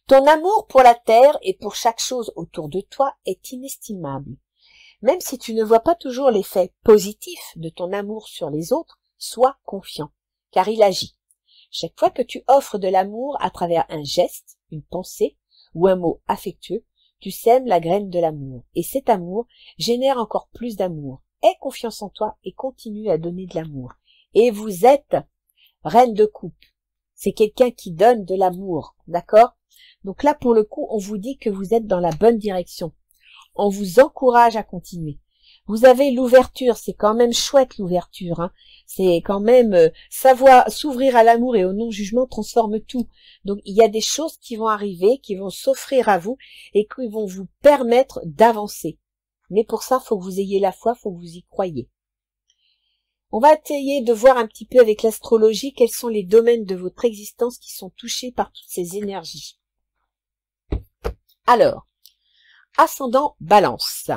Ton amour pour la terre et pour chaque chose autour de toi est inestimable. Même si tu ne vois pas toujours l'effet positif de ton amour sur les autres, sois confiant, car il agit. Chaque fois que tu offres de l'amour à travers un geste, une pensée ou un mot affectueux, tu sèmes la graine de l'amour. Et cet amour génère encore plus d'amour. Aie confiance en toi et continue à donner de l'amour. Et vous êtes reine de coupe. C'est quelqu'un qui donne de l'amour, d'accord? Donc là, pour le coup, on vous dit que vous êtes dans la bonne direction. On vous encourage à continuer. Vous avez l'ouverture, c'est quand même chouette l'ouverture. Hein. C'est quand même savoir s'ouvrir à l'amour et au non-jugement transforme tout. Donc il y a des choses qui vont arriver, qui vont s'offrir à vous et qui vont vous permettre d'avancer. Mais pour ça, faut que vous ayez la foi, faut que vous y croyez. On va essayer de voir un petit peu avec l'astrologie quels sont les domaines de votre existence qui sont touchés par toutes ces énergies. Alors, ascendant Balance.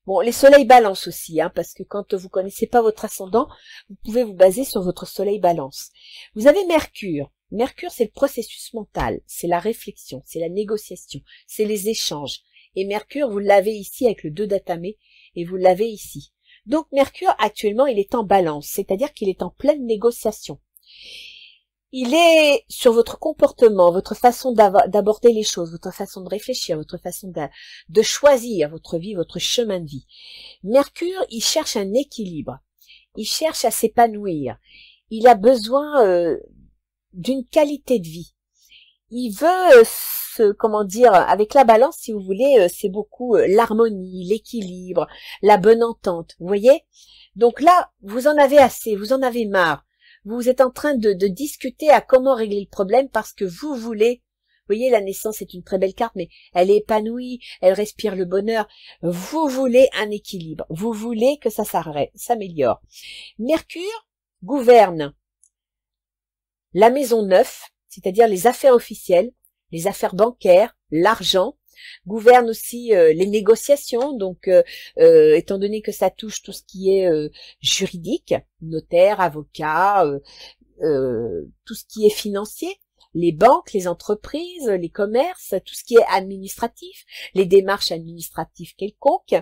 Bon, les soleils Balance aussi, hein, parce que quand vous connaissez pas votre ascendant, vous pouvez vous baser sur votre soleil Balance. Vous avez Mercure. Mercure, c'est le processus mental, c'est la réflexion, c'est la négociation, c'est les échanges. Et Mercure, vous l'avez ici avec le 2 d'Atamé, et vous l'avez ici. Donc Mercure, actuellement, il est en balance, c'est-à-dire qu'il est en pleine négociation. Il est sur votre comportement, votre façon d'aborder les choses, votre façon de réfléchir, votre façon de choisir votre vie, votre chemin de vie. Mercure, il cherche un équilibre. Il cherche à s'épanouir. Il a besoin d'une qualité de vie. Il veut avec la balance, si vous voulez, c'est beaucoup l'harmonie, l'équilibre, la bonne entente, vous voyez? Donc là, vous en avez assez, vous en avez marre. Vous êtes en train de discuter à comment régler le problème parce que vous voulez, vous voyez, la naissance est une très belle carte, mais elle est épanouie, elle respire le bonheur. Vous voulez un équilibre, vous voulez que ça s'améliore. Mercure gouverne la maison 9, c'est-à-dire les affaires officielles, les affaires bancaires, l'argent, gouverne aussi les négociations, donc étant donné que ça touche tout ce qui est juridique, notaire, avocat, tout ce qui est financier, les banques, les entreprises, les commerces, tout ce qui est administratif, les démarches administratives quelconques.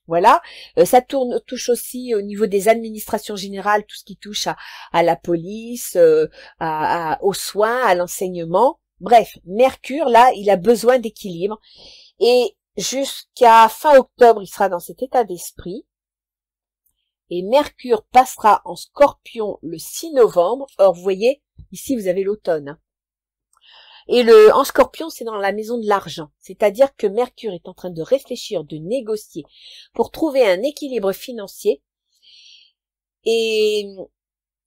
Voilà, ça touche aussi au niveau des administrations générales, tout ce qui touche à la police, aux soins, à l'enseignement. Bref, Mercure, là, il a besoin d'équilibre. Et jusqu'à fin octobre, il sera dans cet état d'esprit. Et Mercure passera en Scorpion le 6 novembre. Or, vous voyez, ici, vous avez l'automne. Hein. Et en Scorpion, c'est dans la maison de l'argent. C'est-à-dire que Mercure est en train de réfléchir, de négocier pour trouver un équilibre financier. Et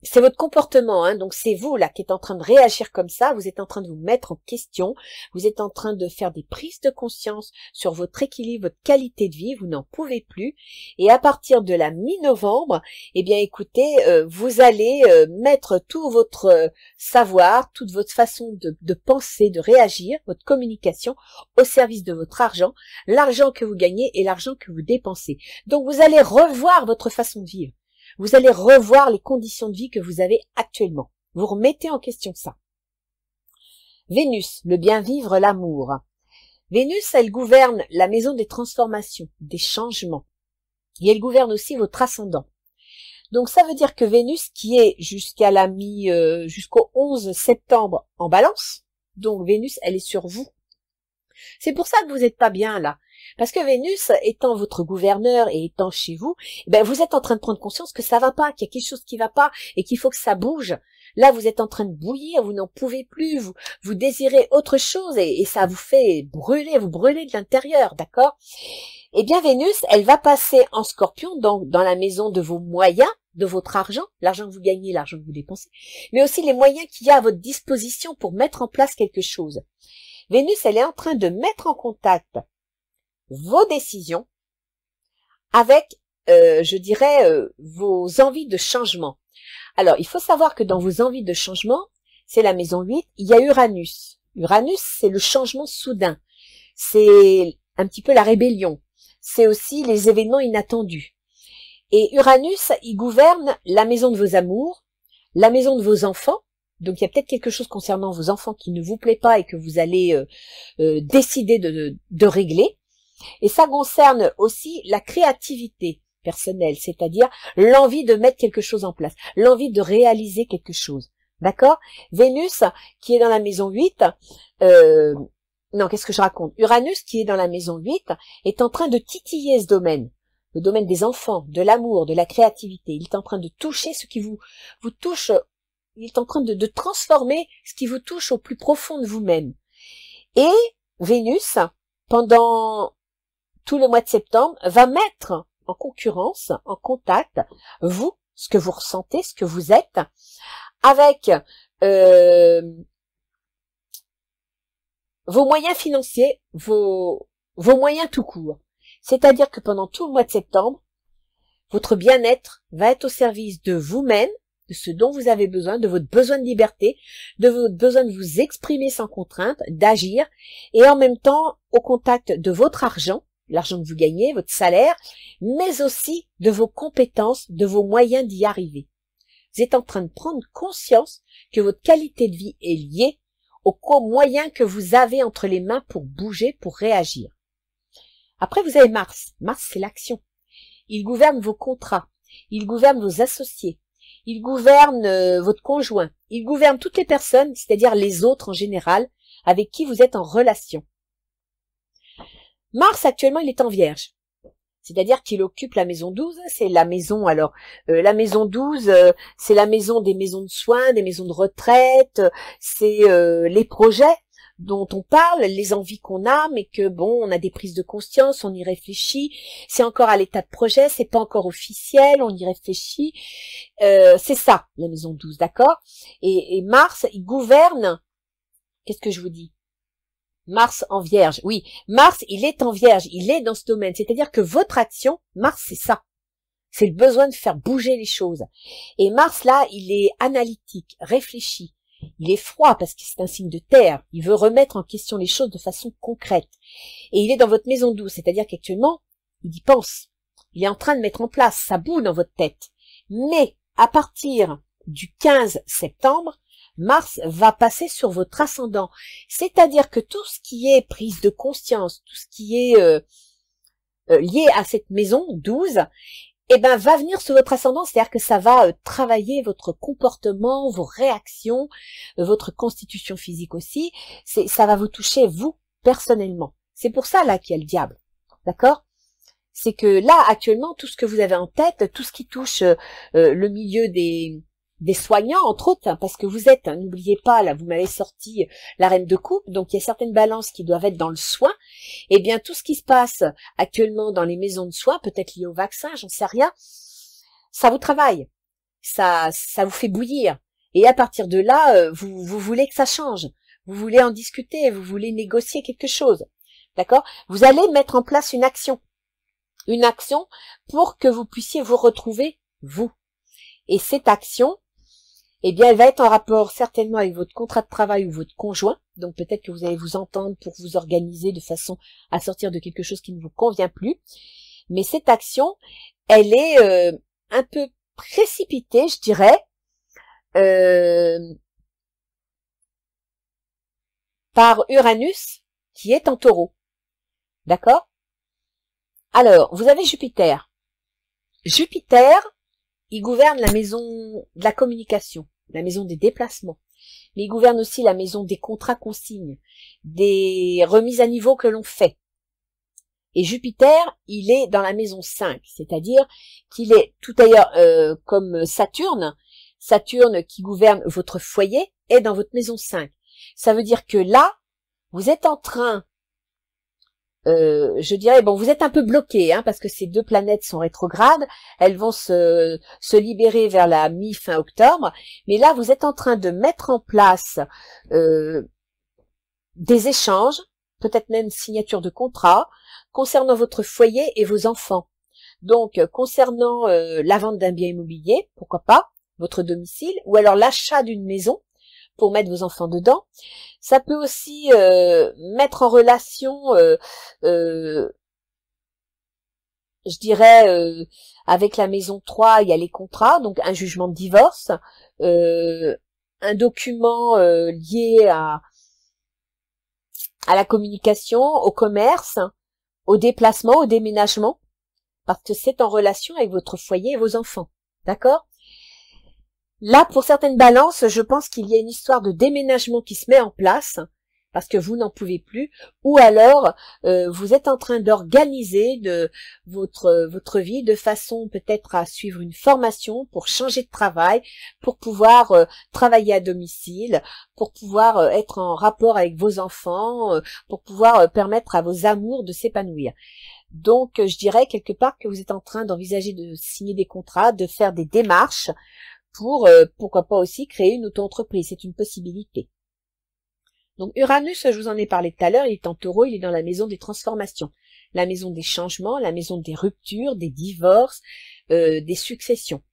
c'est votre comportement, hein, donc c'est vous là qui êtes en train de réagir comme ça, vous êtes en train de vous mettre en question, vous êtes en train de faire des prises de conscience sur votre équilibre, votre qualité de vie, vous n'en pouvez plus, et à partir de la mi-novembre, eh bien écoutez, vous allez mettre tout votre savoir, toute votre façon de penser, de réagir, votre communication au service de votre argent, l'argent que vous gagnez et l'argent que vous dépensez. Donc vous allez revoir votre façon de vivre. Vous allez revoir les conditions de vie que vous avez actuellement. Vous remettez en question ça. Vénus, le bien vivre, l'amour. Vénus, elle gouverne la maison des transformations, des changements. Et elle gouverne aussi votre ascendant. Donc ça veut dire que Vénus, qui est jusqu'à jusqu'au 11 septembre en Balance, donc Vénus, elle est sur vous. C'est pour ça que vous n'êtes pas bien là. Parce que Vénus, étant votre gouverneur et étant chez vous, ben vous êtes en train de prendre conscience que ça va pas, qu'il y a quelque chose qui va pas et qu'il faut que ça bouge. Là, vous êtes en train de bouillir, vous n'en pouvez plus, vous désirez autre chose et ça vous fait brûler, vous brûlez de l'intérieur, d'accord? Eh bien, Vénus, elle va passer en Scorpion dans la maison de vos moyens, de votre argent, l'argent que vous gagnez, l'argent que vous dépensez, mais aussi les moyens qu'il y a à votre disposition pour mettre en place quelque chose. Vénus, elle est en train de mettre en contact vos décisions avec, je dirais, vos envies de changement. Alors, il faut savoir que dans vos envies de changement, c'est la maison 8, il y a Uranus. Uranus, c'est le changement soudain. C'est un petit peu la rébellion. C'est aussi les événements inattendus. Et Uranus, il gouverne la maison de vos amours, la maison de vos enfants. Donc, il y a peut-être quelque chose concernant vos enfants qui ne vous plaît pas et que vous allez décider de régler. Et ça concerne aussi la créativité personnelle, c'est-à-dire l'envie de mettre quelque chose en place, l'envie de réaliser quelque chose. D'accord? Vénus, qui est dans la maison 8, non, qu'est-ce que je raconte? Uranus, qui est dans la maison 8, est en train de titiller ce domaine. Le domaine des enfants, de l'amour, de la créativité. Il est en train de toucher ce qui vous touche. Il est en train de transformer ce qui vous touche au plus profond de vous-même. Et Vénus, pendant tout le mois de septembre, va mettre en concurrence, en contact, vous, ce que vous ressentez, ce que vous êtes, avec vos moyens financiers, vos moyens tout court. C'est-à-dire que pendant tout le mois de septembre, votre bien-être va être au service de vous-même, de ce dont vous avez besoin, de votre besoin de liberté, de votre besoin de vous exprimer sans contrainte, d'agir, et en même temps au contact de votre argent, l'argent que vous gagnez, votre salaire, mais aussi de vos compétences, de vos moyens d'y arriver. Vous êtes en train de prendre conscience que votre qualité de vie est liée aux moyens que vous avez entre les mains pour bouger, pour réagir. Après, vous avez Mars. Mars, c'est l'action. Il gouverne vos contrats, il gouverne vos associés, il gouverne votre conjoint, il gouverne toutes les personnes, c'est-à-dire les autres en général, avec qui vous êtes en relation. Mars, actuellement, il est en Vierge. C'est-à-dire qu'il occupe la maison 12, c'est la maison, la maison 12, c'est la maison des maisons de soins, des maisons de retraite, c'est les projets dont on parle, les envies qu'on a, mais que bon, on a des prises de conscience, on y réfléchit, c'est encore à l'état de projet, c'est pas encore officiel, on y réfléchit, c'est ça, la maison 12, d'accord? Et Mars, il gouverne, qu'est-ce que je vous dis? Mars en Vierge, oui, Mars, il est en Vierge, il est dans ce domaine, c'est-à-dire que votre action, Mars, c'est ça. C'est le besoin de faire bouger les choses. Et Mars, là, il est analytique, réfléchi. Il est froid parce que c'est un signe de terre. Il veut remettre en question les choses de façon concrète. Et il est dans votre maison 12, c'est-à-dire qu'actuellement, il y pense. Il est en train de mettre en place, ça boue dans votre tête. Mais, à partir du 15 septembre, Mars va passer sur votre ascendant. C'est-à-dire que tout ce qui est prise de conscience, tout ce qui est lié à cette maison 12, eh ben, va venir sur votre ascendant, c'est-à-dire que ça va travailler votre comportement, vos réactions, votre constitution physique aussi. Ça va vous toucher, vous, personnellement. C'est pour ça, là, qu'il y a le diable. D'accord? C'est que là, actuellement, tout ce que vous avez en tête, tout ce qui touche le milieu des soignants, entre autres, hein, parce que vous êtes, hein, n'oubliez pas, là, vous m'avez sorti la reine de coupe, donc il y a certaines balances qui doivent être dans le soin, et bien tout ce qui se passe actuellement dans les maisons de soins, peut-être lié au vaccin, j'en sais rien, ça vous travaille. ça vous fait bouillir. Et à partir de là, vous voulez que ça change. Vous voulez en discuter, vous voulez négocier quelque chose. D'accord? Vous allez mettre en place une action. Une action pour que vous puissiez vous retrouver, vous. Et cette action, eh bien, elle va être en rapport certainement avec votre contrat de travail ou votre conjoint. Donc peut-être que vous allez vous entendre pour vous organiser de façon à sortir de quelque chose qui ne vous convient plus. Mais cette action, elle est un peu précipitée, je dirais, par Uranus qui est en Taureau. D'accord? Alors, vous avez Jupiter. Jupiter, il gouverne la maison de la communication, la maison des déplacements. Mais il gouverne aussi la maison des contrats consignes, des remises à niveau que l'on fait. Et Jupiter, il est dans la maison 5, c'est-à-dire qu'il est tout ailleurs comme Saturne. Saturne qui gouverne votre foyer est dans votre maison 5. Ça veut dire que là, vous êtes en train, je dirais, bon, vous êtes un peu bloqué, hein, parce que ces deux planètes sont rétrogrades. Elles vont se libérer vers la mi-fin octobre. Mais là, vous êtes en train de mettre en place des échanges, peut-être même signature de contrat, concernant votre foyer et vos enfants. Donc, concernant la vente d'un bien immobilier, pourquoi pas, votre domicile, ou alors l'achat d'une maison pour mettre vos enfants dedans. Ça peut aussi mettre en relation, je dirais, avec la maison 3, il y a les contrats, donc un jugement de divorce, un document lié à la communication, au commerce, au déplacement, au déménagement, parce que c'est en relation avec votre foyer et vos enfants. D'accord ? Là, pour certaines balances, je pense qu'il y a une histoire de déménagement qui se met en place, parce que vous n'en pouvez plus, ou alors vous êtes en train d'organiser votre vie de façon peut-être à suivre une formation pour changer de travail, pour pouvoir travailler à domicile, pour pouvoir être en rapport avec vos enfants, pour pouvoir permettre à vos amours de s'épanouir. Donc, je dirais quelque part que vous êtes en train d'envisager de signer des contrats, de faire des démarches pour, pourquoi pas aussi, créer une auto-entreprise. C'est une possibilité. Donc, Uranus, je vous en ai parlé tout à l'heure, il est en Taureau, il est dans la maison des transformations, la maison des changements, la maison des ruptures, des divorces, des successions.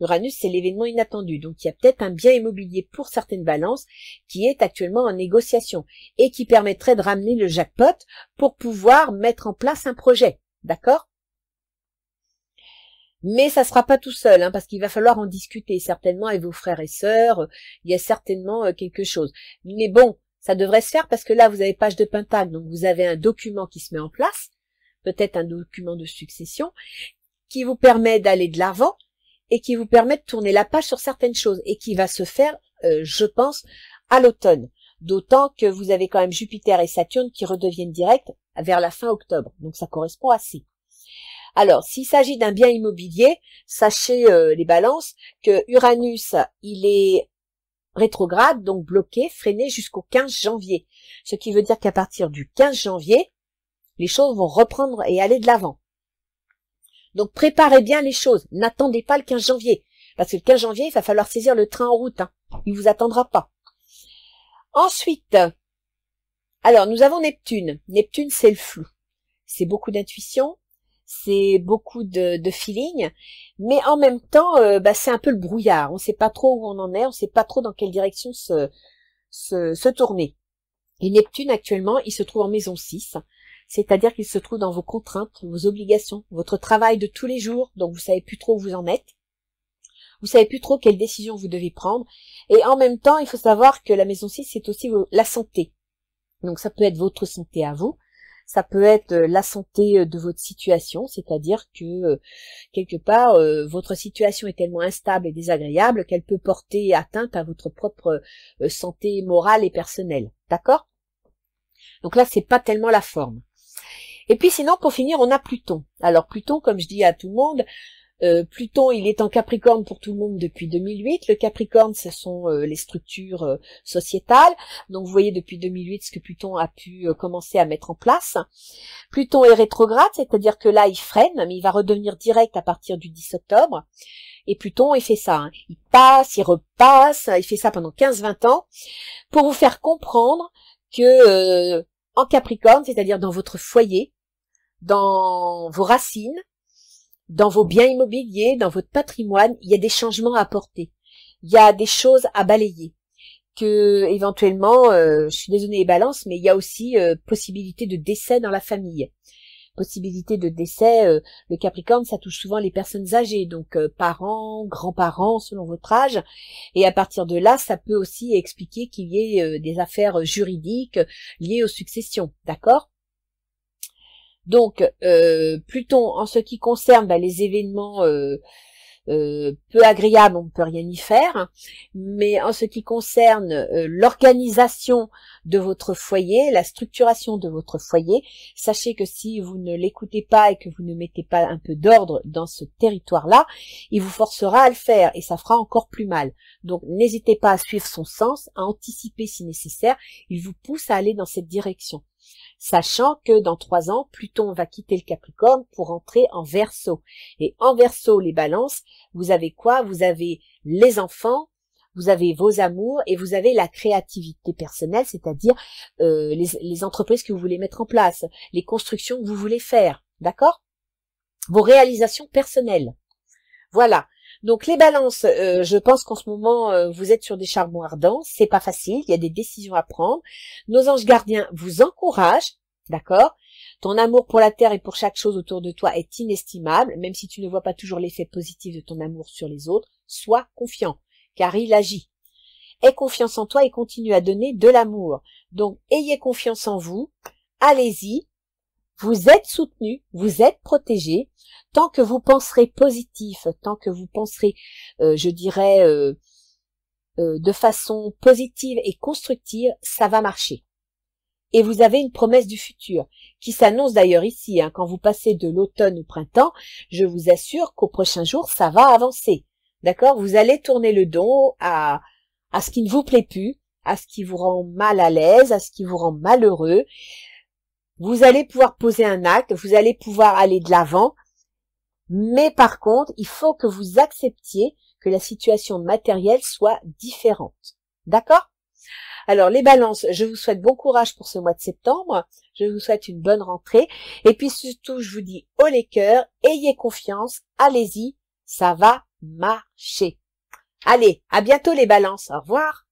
Uranus, c'est l'événement inattendu. Donc, il y a peut-être un bien immobilier pour certaines balances qui est actuellement en négociation et qui permettrait de ramener le jackpot pour pouvoir mettre en place un projet. D'accord ? Mais ça sera pas tout seul, hein, parce qu'il va falloir en discuter certainement avec vos frères et sœurs. Il y a certainement quelque chose. Mais bon, ça devrait se faire parce que là, vous avez page de Pentacle, donc vous avez un document qui se met en place, peut-être un document de succession, qui vous permet d'aller de l'avant et qui vous permet de tourner la page sur certaines choses et qui va se faire, je pense, à l'automne. D'autant que vous avez quand même Jupiter et Saturne qui redeviennent directs vers la fin octobre. Donc ça correspond assez. Alors, s'il s'agit d'un bien immobilier, sachez les balances que Uranus, il est rétrograde, donc bloqué, freiné jusqu'au 15 janvier. Ce qui veut dire qu'à partir du 15 janvier, les choses vont reprendre et aller de l'avant. Donc, préparez bien les choses. N'attendez pas le 15 janvier. Parce que le 15 janvier, il va falloir saisir le train en route. Hein. Il vous attendra pas. Ensuite, alors, nous avons Neptune. Neptune, c'est le flou. C'est beaucoup d'intuition. C'est beaucoup de feeling, mais en même temps, c'est un peu le brouillard. On ne sait pas trop où on en est, on ne sait pas trop dans quelle direction se tourner. Et Neptune, actuellement, il se trouve en maison 6, c'est-à-dire qu'il se trouve dans vos contraintes, vos obligations, votre travail de tous les jours, donc vous savez plus trop où vous en êtes. Vous savez plus trop quelle décision vous devez prendre. Et en même temps, il faut savoir que la maison 6, c'est aussi la santé. Donc ça peut être votre santé à vous. Ça peut être la santé de votre situation, c'est-à-dire que quelque part votre situation est tellement instable et désagréable qu'elle peut porter atteinte à votre propre santé morale et personnelle. D'accord ? Donc là, c'est pas tellement la forme. Et puis sinon, pour finir, on a Pluton. Alors Pluton, comme je dis à tout le monde, Pluton, il est en Capricorne pour tout le monde depuis 2008. Le Capricorne, ce sont les structures sociétales. Donc, vous voyez depuis 2008 ce que Pluton a pu commencer à mettre en place. Pluton est rétrograde, c'est-à-dire que là, il freine, mais il va redevenir direct à partir du 10 octobre. Et Pluton, il fait ça, hein. Il passe, il repasse, il fait ça pendant 15-20 ans pour vous faire comprendre que en Capricorne, c'est-à-dire dans votre foyer, dans vos racines, dans vos biens immobiliers, dans votre patrimoine, il y a des changements à apporter. Il y a des choses à balayer. Que éventuellement, je suis désolée les balances, mais il y a aussi possibilité de décès dans la famille. Possibilité de décès, le Capricorne, ça touche souvent les personnes âgées, donc parents, grands-parents, selon votre âge. Et à partir de là, ça peut aussi expliquer qu'il y ait des affaires juridiques liées aux successions, d'accord ? Donc, Pluton, en ce qui concerne les événements peu agréables, on ne peut rien y faire, mais en ce qui concerne l'organisation de votre foyer, la structuration de votre foyer, sachez que si vous ne l'écoutez pas et que vous ne mettez pas un peu d'ordre dans ce territoire-là, il vous forcera à le faire et ça fera encore plus mal. Donc, n'hésitez pas à suivre son sens, à anticiper si nécessaire, il vous pousse à aller dans cette direction. Sachant que dans 3 ans, Pluton va quitter le Capricorne pour entrer en Verseau. Et en Verseau, les balances, vous avez quoi? Vous avez les enfants, vous avez vos amours et vous avez la créativité personnelle, c'est-à-dire les entreprises que vous voulez mettre en place, les constructions que vous voulez faire, d'accord? Vos réalisations personnelles. Voilà. Donc les balances, je pense qu'en ce moment, vous êtes sur des charbons ardents, c'est pas facile, il y a des décisions à prendre. Nos anges gardiens vous encouragent, d'accord? Ton amour pour la terre et pour chaque chose autour de toi est inestimable, même si tu ne vois pas toujours l'effet positif de ton amour sur les autres, sois confiant, car il agit. Aie confiance en toi et continue à donner de l'amour. Donc ayez confiance en vous, allez-y, vous êtes soutenu, vous êtes protégé. Tant que vous penserez positif, tant que vous penserez, je dirais, de façon positive et constructive, ça va marcher. Et vous avez une promesse du futur, qui s'annonce d'ailleurs ici, hein, quand vous passez de l'automne au printemps, je vous assure qu'au prochain jour, ça va avancer. D'accord? Vous allez tourner le dos à ce qui ne vous plaît plus, à ce qui vous rend mal à l'aise, à ce qui vous rend malheureux. Vous allez pouvoir poser un acte, vous allez pouvoir aller de l'avant, mais par contre, il faut que vous acceptiez que la situation matérielle soit différente. D'accord? Alors, les balances, je vous souhaite bon courage pour ce mois de septembre. Je vous souhaite une bonne rentrée. Et puis surtout, je vous dis haut les cœurs, ayez confiance, allez-y, ça va marcher. Allez, à bientôt les balances. Au revoir.